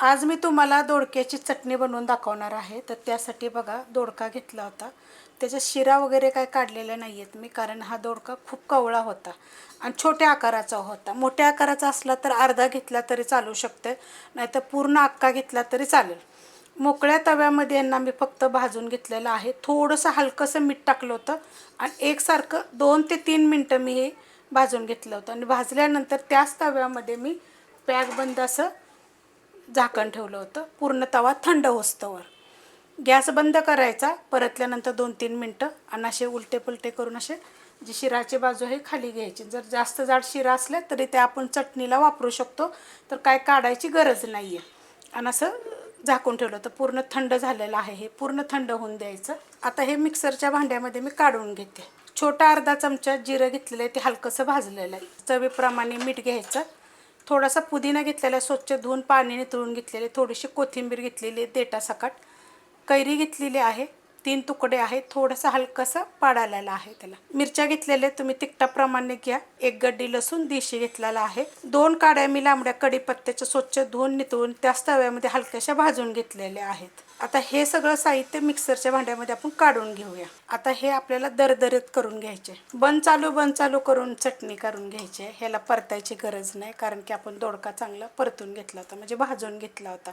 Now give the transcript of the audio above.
आज मी तुम्हाला दोडक्याची चटणी बनवून दाखवणार आहे। तर त्यासाठी बघा दोडका घेतला होता, त्याच्या शिरा वगैरे काय काढलेल्या नाही आहेत मी, कारण हा दोडका खूप कवळा होता आणि छोट्या आकाराचा होता। मोठ्या आकाराचा असला तर अर्धा घेतला तरी चालू शकते, नाहीतर पूर्ण अख्खा घेतला तरी चालेल। मोकळ्या तव्यामध्ये यांना मी फक्त भाजून घेतलेलं आहे। थोडंसं हलकंसं मीठ टाकलं होतं आणि एकसारखं 2 ते 3 मिनटं मी हे भाजून घेतलं होतं आणि भाजल्यानंतर त्याच तव्यामध्ये मी पॅक बंद असं झाकण ठेवलं होतं, पूर्ण तवा थंड होस्तवर। गॅस बंद करायचा, परतल्यानंतर 2-3 मिनटं आणि असे उलटे पुलटे करून असे जी शिराची बाजू आहे खाली घ्यायची। जर जास्त जाड शिरा असल्या तरी ते आपण चटणीला वापरू शकतो, तर काय काढायची गरज नाही आहे। आणि असं झाकून ठेवलं होतं, पूर्ण थंड झालेलं आहे, हे पूर्ण थंड होऊन द्यायचं। आता हे मिक्सरच्या भांड्यामध्ये मी काढून घेते। छोटा अर्धा चमचा जिरं घेतलेलं आहे, ते हलकंसं भाजलेलं आहे। चवीप्रमाणे मीठ घ्यायचं, थोडासा पुदिना घेतलेला स्वच्छ धुवून पाणी नितळून घेतलेले, थोडीशी कोथिंबीर घेतलेली देठासकट, कैरी घेतलेली आहे 3 तुकडे आहेत, थोडासा हलकासा पाड आलेला आहे त्याला। मिरच्या घेतलेले तुम्ही तिखटाप्रमाणे घ्या। 1 गड्डी लसूण देशी घेतलेला आहे। 2 काड्या मी लांबड्या कढीपत्त्याच्या स्वच्छ धुवून नितळून त्याच तव्यामध्ये हलक्याशा भाजून घेतलेल्या आहेत। आता हे सगळं साहित्य मिक्सरच्या भांड्यामध्ये आपण काढून घेऊया। आता हे आपल्याला दरदरीत करून घ्यायचे, बंद चालू करून चटणी करून घ्यायची आहे। ह्याला परतायची गरज नाही, कारण की आपण दोडका चांगला परतून घेतला होता, म्हणजे भाजून घेतला होता।